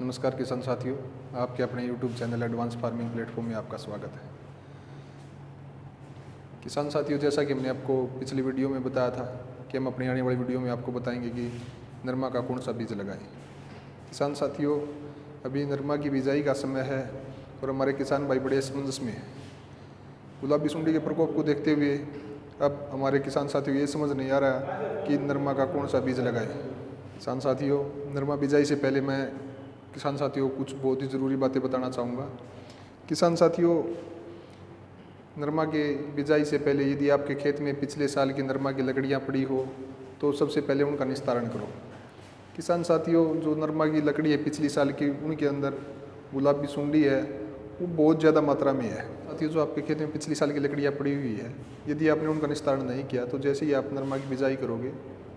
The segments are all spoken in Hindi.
नमस्कार किसान साथियों, आपके अपने YouTube channel advance farming platform में आपका स्वागत है। किसान साथियों, जैसा कि हमने आपको पिछली वीडियो में बताया था कि हम अपनी आने वाली वीडियो में आपको बताएंगे कि नरमा का कौन सा बीज लगाएं। किसान साथियों, अभी नरमा की बिजाई का समय है और हमारे किसान भाई बड़े असमंजस में हैं। गुलाबी सुंडी के प्रकोप को देखते हुए अब हमारे किसान साथियों ये समझ नहीं आ रहा कि नरमा का कौन सा बीज लगाएं। किसान साथियों, नरमा बिजाई से पहले मैं किसान साथियों कुछ बहुत ही ज़रूरी बातें बताना चाहूँगा। किसान साथियों, नरमा के बिजाई से पहले यदि आपके खेत में पिछले साल की नरमा की लकड़ियाँ पड़ी हो तो सबसे पहले उनका निस्तारण करो। किसान साथियों, जो नरमा की लकड़ी है पिछली साल की, उनके अंदर गुलाबी सुंडी है वो बहुत ज़्यादा मात्रा में है। साथियों, जो आपके खेत में पिछली साल की लकड़ियाँ पड़ी हुई है, यदि आपने उनका निस्तारण नहीं किया तो जैसे ही आप नरमा की बिजाई करोगे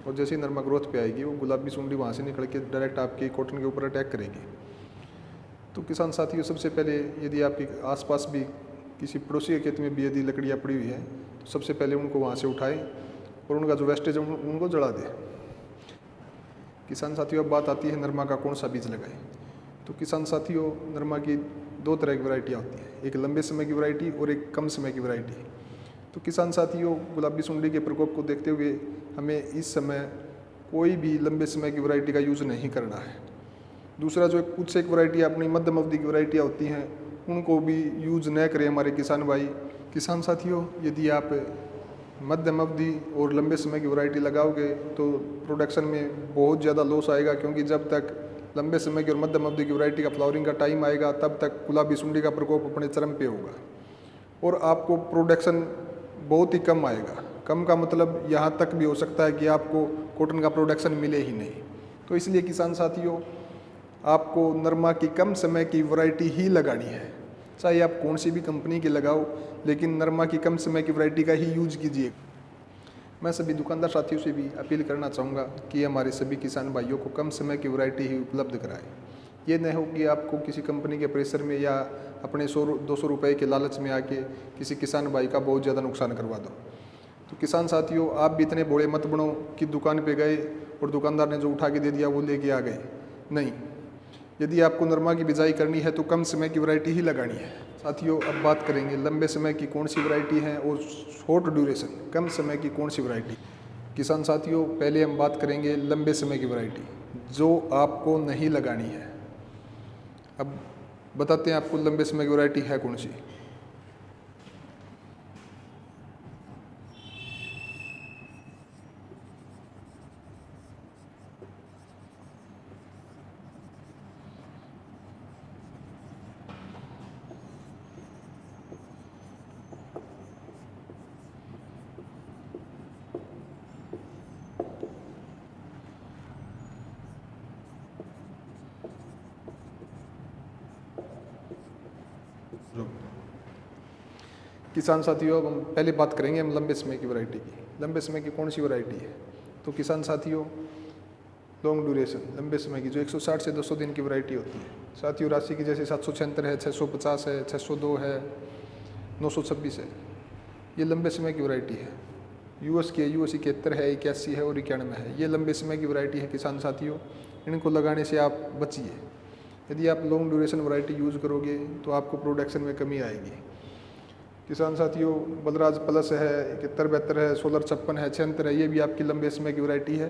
और जैसे ही नरमा ग्रोथ पे आएगी, वो गुलाबी सुंडी वहाँ से निकल के डायरेक्ट आपके कॉटन के ऊपर अटैक करेगी। तो किसान साथियों, सबसे पहले यदि आपके आसपास भी किसी पड़ोसी के खेत में भी यदि लकड़ियाँ पड़ी हुई हैं तो सबसे पहले उनको वहाँ से उठाएं और उनका जो वेस्टेज है उनको जला दें। किसान साथियों, अब बात आती है नरमा का कौन सा बीज लगाएं। तो किसान साथियों, नरमा की दो तरह की वैरायटियाँ होती हैं, एक लंबे समय की वैरायटी और एक कम समय की वैरायटी। तो किसान साथियों, गुलाबी सुंडी के प्रकोप को देखते हुए हमें इस समय कोई भी लंबे समय की वैरायटी का यूज़ नहीं करना है। दूसरा, जो कुछ एक वैरायटी अपनी मध्यम अवधि की वैरायटियाँ होती हैं उनको भी यूज़ न करें हमारे किसान भाई। किसान साथियों, यदि आप मध्यम अवधि और लंबे समय की वैरायटी लगाओगे तो प्रोडक्शन में बहुत ज़्यादा लॉस आएगा, क्योंकि जब तक लंबे समय की और मध्यम अवधि की वैरायटी का फ्लावरिंग का टाइम आएगा तब तक गुलाबी सुंडी का प्रकोप अपने चरम पे होगा और आपको प्रोडक्शन बहुत ही कम आएगा। कम का मतलब यहाँ तक भी हो सकता है कि आपको कॉटन का प्रोडक्शन मिले ही नहीं। तो इसलिए किसान साथियों, आपको नरमा की कम समय की वैरायटी ही लगानी है, चाहे आप कौन सी भी कंपनी की लगाओ, लेकिन नरमा की कम समय की वैरायटी का ही यूज कीजिए। मैं सभी दुकानदार साथियों से भी अपील करना चाहूँगा कि हमारे सभी किसान भाइयों को कम समय की वैरायटी ही उपलब्ध कराएं। ये न हो कि आपको किसी कंपनी के प्रेशर में या अपने 100-200 रुपये के लालच में आके किसी किसान भाई का बहुत ज़्यादा नुकसान करवा दो। तो किसान साथियों, आप भी इतने भोले मत बनो कि दुकान पे गए और दुकानदार ने जो उठा के दे दिया वो लेके आ गए। नहीं, यदि आपको नरमा की बिजाई करनी है तो कम समय की वैरायटी ही लगानी है। साथियों, अब बात करेंगे लंबे समय की कौन सी वैरायटी है और शॉर्ट ड्यूरेशन कम समय की कौन सी वैरायटी। किसान साथियों, पहले हम बात करेंगे लंबे समय की वैरायटी जो आपको नहीं लगानी है। अब बताते हैं आपको लंबे समय की वैरायटी है कौन सी। किसान साथियों, अब हम पहले बात करेंगे हम लंबे समय की वैरायटी की। लंबे समय की कौन सी वैरायटी है? तो किसान साथियों, लॉन्ग ड्यूरेशन लंबे समय की जो 160 से 200 दिन की वैरायटी होती है। साथियों, राशि की जैसे 776 है, 650 है, 602 है, 926 है, ये लंबे समय की वैरायटी है। यूएस की है, यूएस 71 है, 81 है और 91 है। ये लंबे समय की वैरायटी है। किसान साथियों, इनको लगाने से आप बचिए। यदि आप लॉन्ग ड्यूरेशन वैरायटी यूज़ करोगे तो आपको प्रोडक्शन में कमी आएगी। किसान साथियों, बलराज प्लस है, 71-72 है, 1656 है, 76 है, ये भी आपकी लंबे समय की वैरायटी है।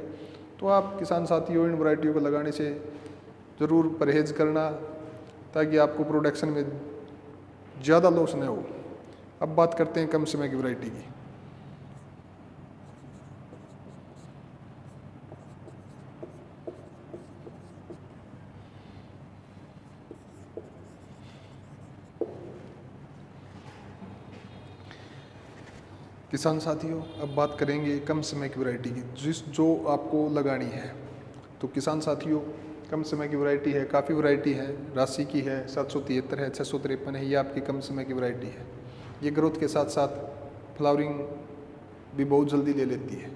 तो आप किसान साथियों, इन वैरायटियों को लगाने से ज़रूर परहेज़ करना ताकि आपको प्रोडक्शन में ज़्यादा लॉस न हो। अब बात करते हैं कम समय की वैरायटी की। किसान साथियों, अब बात करेंगे कम समय की वैरायटी की जो आपको लगानी है। तो किसान साथियों, कम समय की वैरायटी है, काफ़ी वैरायटी है। राशि की है, 773 है, 653 है, ये आपकी कम समय की वैरायटी है। ये ग्रोथ के साथ साथ फ्लावरिंग भी बहुत जल्दी ले लेती है।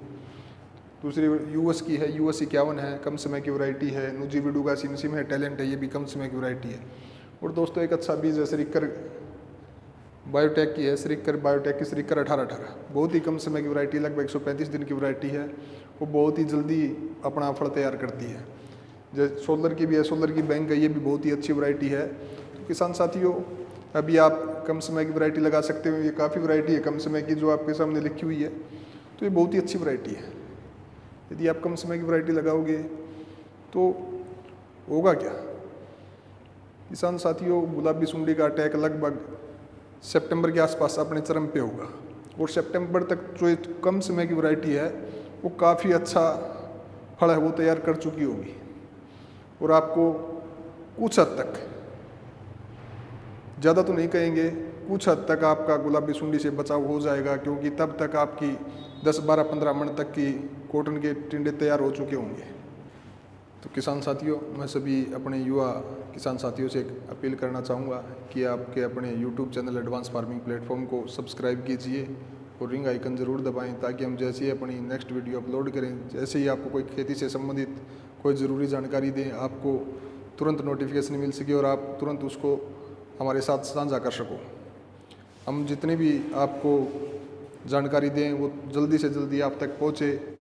दूसरी यूएस की है, यूएस 51 है, कम समय की वैरायटी है। नुजी विडुगा सिमसिम है, टैलेंट है, ये भी कम समय की वैरायटी है। और दोस्तों, एक अच्छा बीज है श्रीकर बायोटेक की है, श्रीकर बायोटेक की श्रीकर 1818, बहुत ही कम समय की वैरायटी, लगभग 135 दिन की वैरायटी है। वो बहुत ही जल्दी अपना फल तैयार करती है। जैसे सोलर की भी है, सोलर की बैंक है, ये भी बहुत ही अच्छी वैरायटी है। तो किसान साथियों अभी आप कम समय की वैरायटी लगा सकते हो। ये काफ़ी वैरायटी है कम समय की जो आपके सामने लिखी हुई है, तो ये बहुत ही अच्छी वैरायटी है। यदि आप कम समय की वैरायटी लगाओगे तो होगा क्या किसान साथियों, गुलाबी सुंडी का अटैक लगभग सितंबर के आसपास अपने चरम पे होगा, और सितंबर तक जो कम समय की वैरायटी है वो काफ़ी अच्छा फल है वो तैयार कर चुकी होगी, और आपको कुछ हद तक, ज़्यादा तो नहीं कहेंगे, कुछ हद तक आपका गुलाबी सुंडी से बचाव हो जाएगा, क्योंकि तब तक आपकी 10, 12, 15 मन तक की कॉटन के टिंडे तैयार हो चुके होंगे। तो किसान साथियों, मैं सभी अपने युवा किसान साथियों से एक अपील करना चाहूँगा कि आपके अपने YouTube channel advance farming platform को सब्सक्राइब कीजिए और रिंग आइकन ज़रूर दबाएं, ताकि हम जैसे ही अपनी नेक्स्ट वीडियो अपलोड करें, जैसे ही आपको कोई खेती से संबंधित कोई ज़रूरी जानकारी दें, आपको तुरंत नोटिफिकेशन मिल सके और आप तुरंत उसको हमारे साथ साझा कर सको। हम जितनी भी आपको जानकारी दें वो जल्दी से जल्दी आप तक पहुँचे।